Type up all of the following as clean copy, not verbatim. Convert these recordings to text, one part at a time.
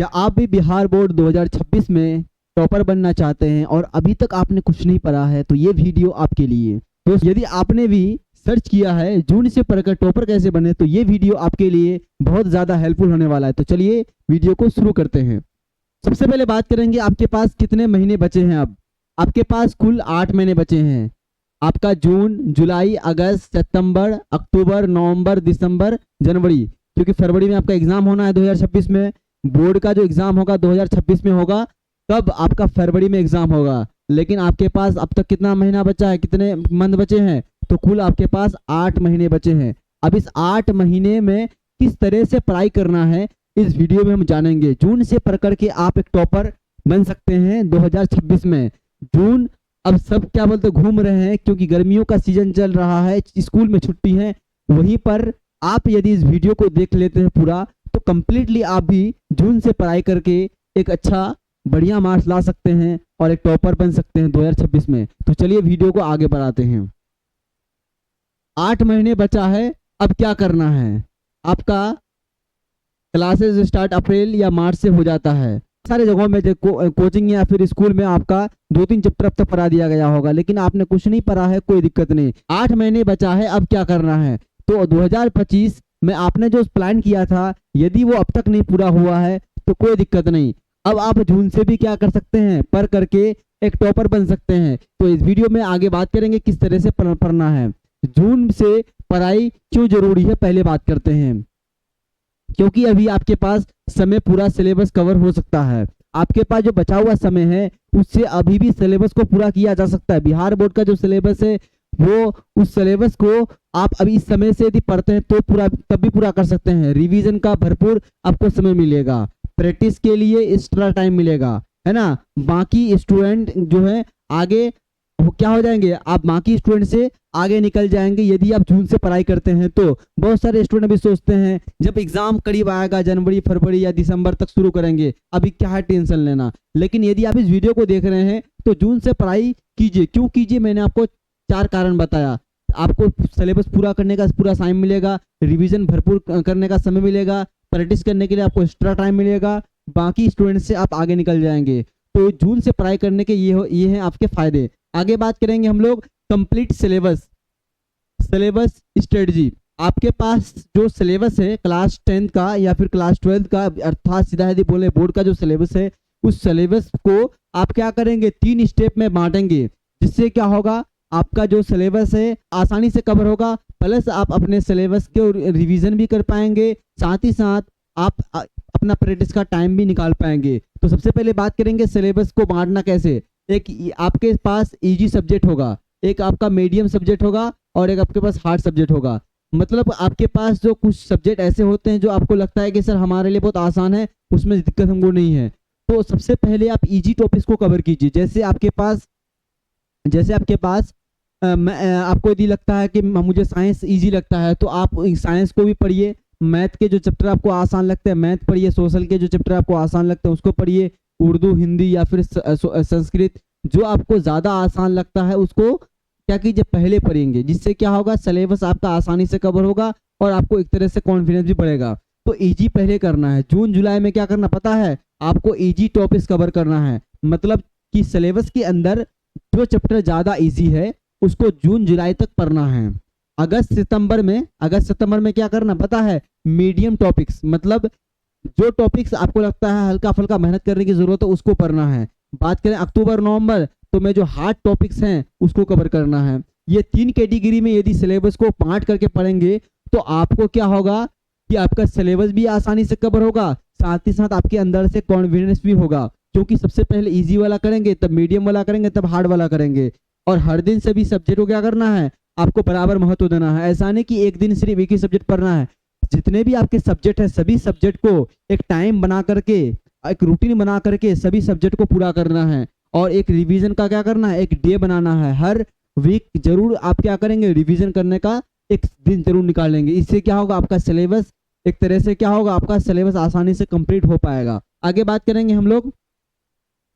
क्या आप भी बिहार बोर्ड 2026 में टॉपर बनना चाहते हैं और अभी तक आपने कुछ नहीं पढ़ा है तो ये वीडियो आपके लिए। तो यदि आपने भी सर्च किया है जून से पढ़कर टॉपर कैसे बने तो ये वीडियो आपके लिए बहुत ज़्यादा हेल्पफुल होने वाला है। तो चलिए वीडियो को शुरू करते हैं। सबसे पहले बात करेंगे आपके पास कितने महीने बचे हैं। अब आपके पास कुल 8 महीने बचे हैं। आपका जून, जुलाई, अगस्त, सितंबर, अक्टूबर, नवंबर, दिसंबर, जनवरी, क्योंकि फरवरी में आपका एग्जाम होना है 2026 में। बोर्ड का जो एग्जाम होगा 2026 में होगा, तब आपका फरवरी में एग्जाम होगा। लेकिन आपके पास अब तक कितना महीना बचा है, कितने मंथ बचे हैं, तो कुल आपके पास 8 महीने बचे हैं। अब इस 8 महीने में किस तरह से पढ़ाई करना है इस वीडियो में हम जानेंगे। जून से पढ़ करके आप एक टॉपर बन सकते हैं 2026 में। जून अब सब क्या बोलते घूम रहे हैं क्योंकि गर्मियों का सीजन चल रहा है, स्कूल में छुट्टी है। वहीं पर आप यदि इस वीडियो को देख लेते हैं पूरा तो कंप्लीटली आप भी जून से पढ़ाई करके एक अच्छा बढ़िया मार्क्स ला सकते हैं और एक टॉपर बन सकते हैं 2026 में। तो चलिए वीडियो को आगे बढ़ाते हैं। 8 महीने बचा है। अब क्या करना है, आपका क्लासेस स्टार्ट अप्रैल या मार्च से हो जाता है। सारे जगहों में कोचिंग या फिर स्कूल में आपका 2-3 चैप्टर अब तक पढ़ा दिया गया होगा, लेकिन आपने कुछ नहीं पढ़ा है, कोई दिक्कत नहीं। 8 महीने बचा है, अब क्या करना है। तो 2025 में आपने जो प्लान किया था यदि वो अब तक नहीं पूरा हुआ है तो कोई दिक्कत नहीं। अब आप जून से भी क्या कर सकते हैं, पढ़ करके एक टॉपर बन सकते हैं। तो इस वीडियो में आगे बात करेंगे किस तरह से पढ़ना है। जून से पढ़ाई क्यों जरूरी है पहले बात करते हैं। क्योंकि अभी आपके पास समय पूरा सिलेबस कवर हो सकता है। आपके पास जो बचा हुआ समय है उससे अभी भी सिलेबस को पूरा किया जा सकता है। बिहार बोर्ड का जो सिलेबस है वो उस सिलेबस को आप अभी इस समय से यदि पढ़ते हैं तो पूरा तब भी पूरा कर सकते हैं। रिवीजन का भरपूर आपको समय मिलेगा, प्रैक्टिस के लिए एक्स्ट्रा टाइम मिलेगा, है ना। बाकी स्टूडेंट जो है आगे क्या हो जाएंगे, आप बाकी स्टूडेंट से आगे निकल जाएंगे यदि आप जून से पढ़ाई करते हैं। तो बहुत सारे स्टूडेंट अभी सोचते हैं जब एग्जाम करीब आएगा जनवरी, फरवरी या दिसंबर तक शुरू करेंगे, अभी क्या है टेंशन लेना। लेकिन यदि आप इस वीडियो को देख रहे हैं तो जून से पढ़ाई कीजिए। क्यों कीजिए, मैंने आपको 4 कारण बताया। आपको सिलेबस पूरा करने का पूरा टाइम मिलेगा, रिवीजन भरपूर करने का समय मिलेगा, प्रैक्टिस करने के लिए आपको एक्स्ट्रा टाइम मिलेगा, बाकी स्टूडेंट से आप आगे निकल जाएंगे। तो जून से पढ़ाई करने के ये हैं आपके फायदे। आगे बात करेंगे हम लोग कंप्लीट सिलेबस स्ट्रेटजी। आपके पास जो सिलेबस है क्लास 10 का या फिर क्लास 12 का, अर्थात सीधा यदि बोले बोर्ड का जो सिलेबस है, उस सिलेबस को आप क्या करेंगे 3 स्टेप में बांटेंगे। जिससे क्या होगा, आपका जो सिलेबस है आसानी से कवर होगा, प्लस आप अपने सिलेबस के रिवीजन भी कर पाएंगे, साथ ही साथ आप अपना प्रैक्टिस का टाइम भी निकाल पाएंगे। तो सबसे पहले बात करेंगे सिलेबस को बांटना कैसे। एक आपके पास इजी सब्जेक्ट होगा, एक आपका मीडियम सब्जेक्ट होगा और एक आपके पास हार्ड सब्जेक्ट होगा। मतलब आपके पास जो कुछ सब्जेक्ट ऐसे होते हैं जो आपको लगता है कि सर हमारे लिए बहुत आसान है, उसमें दिक्कत हमको नहीं है, तो सबसे पहले आप इजी टॉपिक्स को कवर कीजिए। जैसे आपके पास आपको यदि लगता है कि मुझे साइंस इजी लगता है तो आप साइंस को भी पढ़िए। मैथ के जो चैप्टर आपको आसान लगते हैं मैथ पढ़िए, सोशल के जो चैप्टर आपको आसान लगते हैं उसको पढ़िए, उर्दू, हिंदी या फिर संस्कृत जो आपको ज़्यादा आसान लगता है उसको क्या कीजिए पहले पढ़ेंगे। जिससे क्या होगा, सिलेबस आपका आसानी से कवर होगा और आपको एक तरह से कॉन्फिडेंस भी बढ़ेगा। तो इजी पहले करना है। जून जुलाई में क्या करना पता है, आपको इजी टॉपिक्स कवर करना है। मतलब कि सिलेबस के अंदर जो चैप्टर ज़्यादा ईजी है उसको जून जुलाई तक पढ़ना है। अगस्त सितंबर में क्या करना पता है, मीडियम टॉपिक्स, मतलब जो टॉपिक्स आपको लगता है हल्का फुल्का मेहनत करने की जरूरत है उसको पढ़ना है। बात करें अक्टूबर नवंबर तो में जो हार्ड टॉपिक्स हैं उसको कवर करना है। ये 3 कैटेगरी में यदि सिलेबस को बांट करके पढ़ेंगे तो आपको क्या होगा कि आपका सिलेबस भी आसानी से कवर होगा, साथ ही साथ आपके अंदर से कॉन्फिडेंस भी होगा। क्योंकि सबसे पहले इजी वाला करेंगे, तब मीडियम वाला करेंगे, तब हार्ड वाला करेंगे। और हर दिन सभी सब्जेक्ट को क्या करना है, आपको बराबर महत्व देना है। ऐसा नहीं कि एक दिन सिर्फ एक ही सब्जेक्ट पढ़ना है। जितने भी आपके सब्जेक्ट है सभी सब्जेक्ट को एक टाइम बना करके, एक रूटीन बना करके सभी सब्जेक्ट को पूरा करना है। और एक रिवीजन का क्या करना है, एक डे बनाना है। हर वीक जरूर आप क्या करेंगे, रिवीजन करने का एक दिन जरूर निकालेंगे। इससे क्या होगा, आपका सिलेबस एक तरह से क्या होगा, आपका सिलेबस आसानी से कंप्लीट हो पाएगा। आगे बात करेंगे हम लोग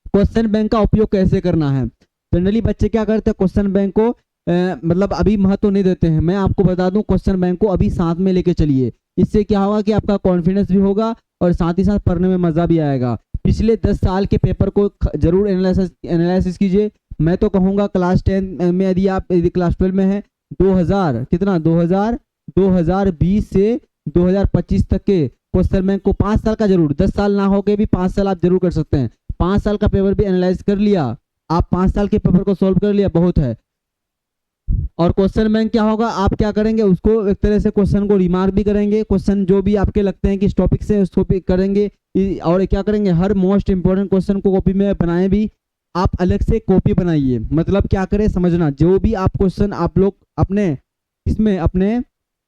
क्वेश्चन बैंक का उपयोग कैसे करना है। जनरली बच्चे क्या करते हैं, क्वेश्चन बैंक को मतलब अभी महत्व नहीं देते हैं। मैं आपको बता दूं, क्वेश्चन बैंक को अभी साथ में लेके चलिए। इससे क्या होगा कि आपका कॉन्फिडेंस भी होगा और साथ ही साथ पढ़ने में मज़ा भी आएगा। पिछले 10 साल के पेपर को जरूर एनालिसिस कीजिए। मैं तो कहूँगा क्लास 10 में यदि क्लास 12 में है 2020 से 2025 तक के क्वेश्चन बैंक को 5 साल का जरूर, 10 साल ना हो के भी 5 साल आप जरूर कर सकते हैं। 5 साल का पेपर भी एनालाइज कर लिया आप, 5 साल के पेपर को सॉल्व कर लिया, बहुत है। और क्वेश्चन बैंक क्या होगा, आप क्या करेंगे उसको एक तरह से क्वेश्चन को रिमार्क भी करेंगे, क्वेश्चन जो भी आपके लगते हैं कि इस टॉपिक से उसको भी करेंगे, और क्या करेंगे हर मोस्ट इंपॉर्टेंट क्वेश्चन को कॉपी में बनाए भी। आप अलग से कॉपी बनाइए, मतलब क्या करें समझना, जो भी आप क्वेश्चन आप लोग अपने इसमें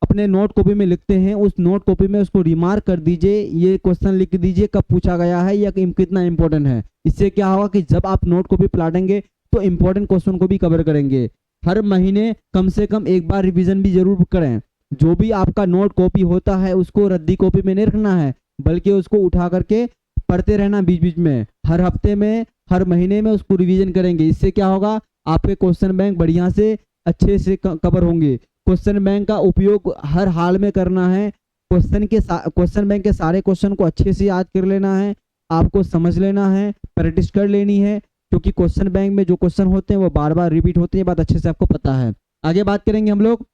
अपने नोट कॉपी में लिखते हैं, उस नोट कॉपी में उसको रिमार्क कर दीजिए, ये क्वेश्चन लिख दीजिए कब पूछा गया है या कितना इंपॉर्टेंट है। इससे क्या होगा कि जब आप नोट कॉपी पलटेंगे तो इंपॉर्टेंट क्वेश्चन को भी कवर करेंगे। हर महीने कम से कम एक बार रिवीजन भी जरूर करें। जो भी आपका नोट कॉपी होता है उसको रद्दी कॉपी में नहीं रखना है, बल्कि उसको उठा करके पढ़ते रहना बीच बीच में, हर हफ्ते में हर महीने में उसको रिवीजन करेंगे। इससे क्या होगा, आपके क्वेश्चन बैंक बढ़िया से अच्छे से कवर होंगे। क्वेश्चन बैंक का उपयोग हर हाल में करना है। क्वेश्चन बैंक के सारे क्वेश्चन को अच्छे से याद कर लेना है, आपको समझ लेना है, प्रैक्टिस कर लेनी है, क्योंकि क्वेश्चन बैंक में जो क्वेश्चन होते हैं वो बार बार रिपीट होते हैं, ये बात अच्छे से आपको पता है। आगे बात करेंगे हम लोग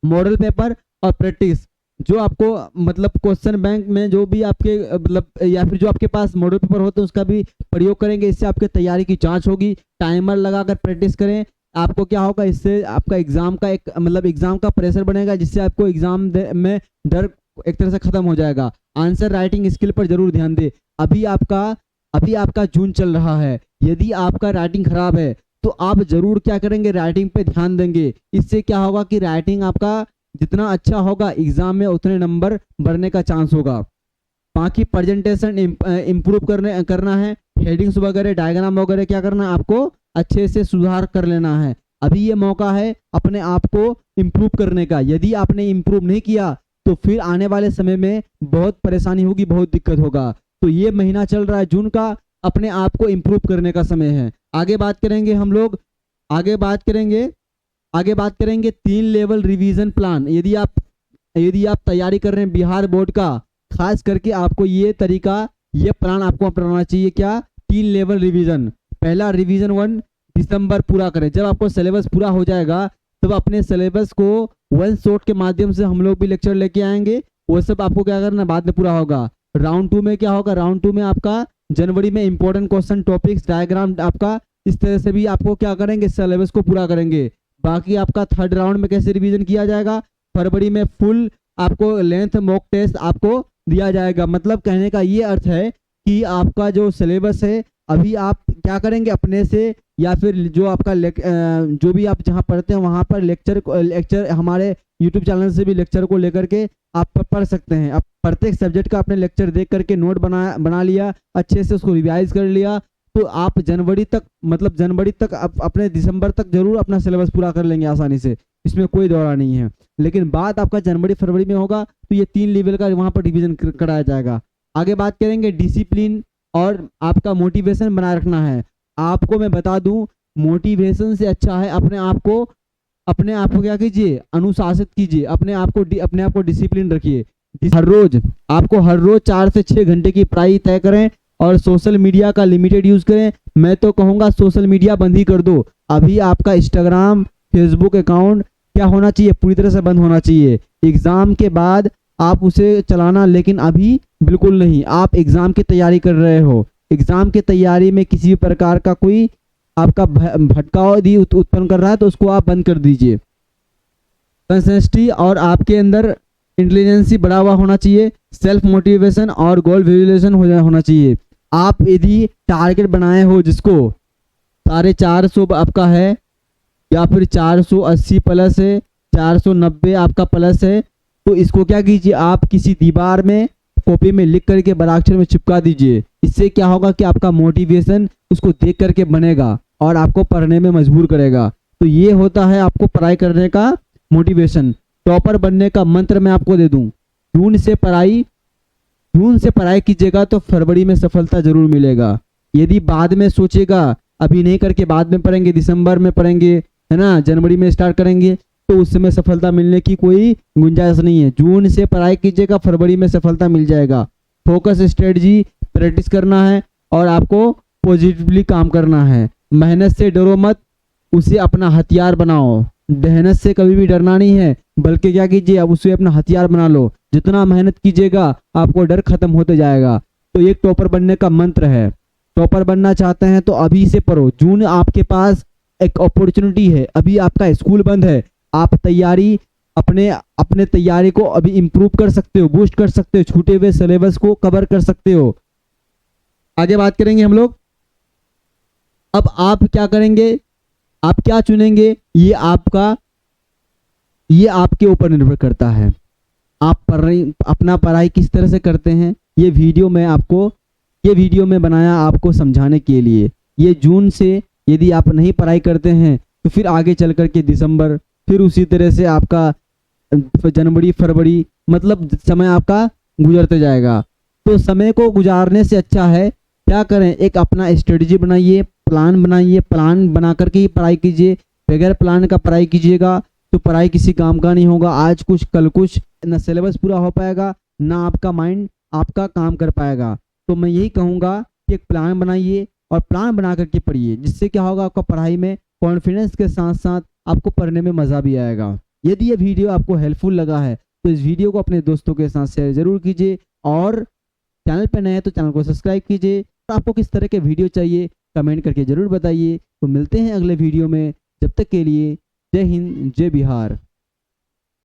मॉडल पेपर और प्रैक्टिस। जो आपको मतलब क्वेश्चन बैंक में जो भी आपके मतलब या फिर जो आपके पास मॉडल पेपर होते हैं उसका भी प्रयोग करेंगे। इससे आपके तैयारी की जांच होगी। टाइमर लगाकर प्रैक्टिस करें। आपको क्या होगा, इससे आपका एग्जाम का एक मतलब एग्जाम का प्रेशर बनेगा, जिससे आपको एग्जाम में डर एक तरह से खत्म हो जाएगा। आंसर राइटिंग स्किल पर जरूर ध्यान दें। अभी आपका जून चल रहा है, यदि आपका राइटिंग खराब है तो आप जरूर क्या करेंगे, राइटिंग पे ध्यान देंगे। इससे क्या होगा कि राइटिंग आपका जितना अच्छा होगा एग्जाम में उतने नंबर बढ़ने का चांस होगा। बाकी प्रेजेंटेशन इम्प्रूव करना है। हेडिंग्स वगैरह डायग्राम वगैरह क्या करना है, आपको अच्छे से सुधार कर लेना है। अभी ये मौका है अपने आप को इम्प्रूव करने का। यदि आपने इम्प्रूव नहीं किया तो फिर आने वाले समय में बहुत परेशानी होगी, बहुत दिक्कत होगा। तो ये महीना चल रहा है जून का, अपने आप को इम्प्रूव करने का समय है। आगे बात करेंगे हम लोग, आगे बात करेंगे 3 लेवल रिवीजन प्लान। यदि आप तैयारी कर रहे हैं बिहार बोर्ड का, खास करके आपको ये प्लान आपको अपनाना चाहिए। क्या, 3 लेवल रिवीजन। पहला रिवीजन 1 दिसंबर पूरा करें। जब आपको सिलेबस पूरा हो जाएगा तब अपने सिलेबस को वन शॉट के माध्यम से हम लोग भी लेक्चर लेके आएंगे, वो सब आपको क्या करना बाद में पूरा होगा। राउंड 2 में क्या होगा, राउंड 2 में आपका जनवरी में इंपॉर्टेंट क्वेश्चन, टॉपिक्स, डायग्राम आपका इस तरह से भी आपको क्या करेंगे, सिलेबस को पूरा करेंगे। बाकी आपका थर्ड राउंड में कैसे रिवीजन किया जाएगा, फरवरी में फुल आपको लेंथ मॉक टेस्ट आपको दिया जाएगा। मतलब कहने का ये अर्थ है कि आपका जो सिलेबस है अभी आप क्या करेंगे अपने से, या फिर जो आपका जो भी आप जहाँ पढ़ते हैं वहाँ पर लेक्चर हमारे यूट्यूब चैनल से भी लेक्चर को लेकर के आप पढ़ सकते हैं। आप प्रत्येक सब्जेक्ट का अपने लेक्चर देख करके नोट बना लिया, अच्छे से उसको रिवाइज कर लिया, तो आप जनवरी तक अपने दिसंबर तक जरूर अपना सिलेबस पूरा कर लेंगे आसानी से, इसमें कोई दौरा नहीं है। लेकिन बात आपका जनवरी फरवरी में होगा तो ये 3 लेवल का वहाँ पर रिवीजन कराया जाएगा। आगे बात करेंगे डिसिप्लिन और आपका मोटिवेशन बनाए रखना है। आपको मैं बता दूं, मोटिवेशन से अच्छा है अपने आप को क्या कीजिए, अनुशासित कीजिए, अपने आप को डिसिप्लिन रखिए। हर रोज 4 से 6 घंटे की पढ़ाई तय करें और सोशल मीडिया का लिमिटेड यूज करें। मैं तो कहूँगा सोशल मीडिया बंद ही कर दो। अभी आपका इंस्टाग्राम, फेसबुक अकाउंट क्या होना चाहिए, पूरी तरह से बंद होना चाहिए। एग्जाम के बाद आप उसे चलाना, लेकिन अभी बिल्कुल नहीं। आप एग्जाम की तैयारी कर रहे हो, एग्जाम की तैयारी में किसी भी प्रकार का कोई आपका भटकाव यदि उत्पन्न कर रहा है तो उसको आप बंद कर दीजिए। कंसिस्टेंसी और आपके अंदर इंटेलिजेंसी बढ़ा हुआ होना चाहिए। सेल्फ मोटिवेशन और गोल विजुअलाइजेशन होना चाहिए। आप यदि टारगेट बनाए हो जिसको 450 आपका है या फिर 480 प्लस है, 490 आपका प्लस है, तो इसको क्या कीजिए, आप किसी दीवार में कॉपी में लिख करके बड़ा अक्षर में चिपका दीजिए। इससे क्या होगा कि आपका मोटिवेशन उसको देख करके बनेगा और आपको पढ़ने में मजबूर करेगा। तो ये होता है आपको पढ़ाई करने का मोटिवेशन। टॉपर बनने का मंत्र मैं आपको दे दूं, जून से पढ़ाई कीजिएगा तो फरवरी में सफलता जरूर मिलेगा। यदि बाद में सोचेगा अभी नहीं करके बाद में पढ़ेंगे, दिसंबर में पढ़ेंगे, है ना, जनवरी में स्टार्ट करेंगे, तो उस समय सफलता मिलने की कोई गुंजाइश नहीं है। जून से पढ़ाई कीजिएगा, फरवरी में सफलता मिल जाएगा। फोकस स्ट्रेटजी प्रैक्टिस करना है और आपको पॉजिटिवली काम करना है। मेहनत से डरो मत, उसे अपना हथियार बनाओ। मेहनत से कभी भी डरना नहीं है, बल्कि क्या कीजिए, अब उसे अपना हथियार बना लो। जितना मेहनत कीजिएगा आपको डर खत्म होते जाएगा। तो एक टॉपर बनने का मंत्र है। टॉपर बनना चाहते हैं तो अभी से पढ़ो। जून आपके पास एक अपॉर्चुनिटी है। अभी आपका स्कूल बंद है, आप तैयारी अपने तैयारी को अभी इंप्रूव कर सकते हो, बूस्ट कर सकते हो, छूटे हुए सिलेबस को कवर कर सकते हो। आगे बात करेंगे हम लोग। अब आप क्या करेंगे, आप क्या चुनेंगे, ये आपके ऊपर निर्भर करता है। आप अपना पढ़ाई किस तरह से करते हैं, ये वीडियो में बनाया आपको समझाने के लिए। ये जून से यदि आप नहीं पढ़ाई करते हैं तो फिर आगे चल कर के दिसंबर, फिर उसी तरह से आपका जनवरी फरवरी, मतलब समय आपका गुजरते जाएगा। तो समय को गुजारने से अच्छा है क्या करें, एक अपना स्ट्रेटजी बनाइए, प्लान बनाइए, प्लान बना करके ही पढ़ाई कीजिए। बगैर प्लान का पढ़ाई कीजिएगा तो पढ़ाई किसी काम का नहीं होगा। आज कुछ कल कुछ, ना सिलेबस पूरा हो पाएगा, ना आपका माइंड आपका काम कर पाएगा। तो मैं यही कहूँगा कि एक प्लान बनाइए और प्लान बना करके पढ़िए, जिससे क्या होगा, आपका पढ़ाई में कॉन्फिडेंस के साथ साथ आपको पढ़ने में मज़ा भी आएगा। यदि ये वीडियो आपको हेल्पफुल लगा है तो इस वीडियो को अपने दोस्तों के साथ शेयर जरूर कीजिए, और चैनल पर नए हैं तो चैनल को सब्सक्राइब कीजिए। तो आपको किस तरह के वीडियो चाहिए कमेंट करके ज़रूर बताइए। तो मिलते हैं अगले वीडियो में, जब तक के लिए जय हिंद जय बिहार।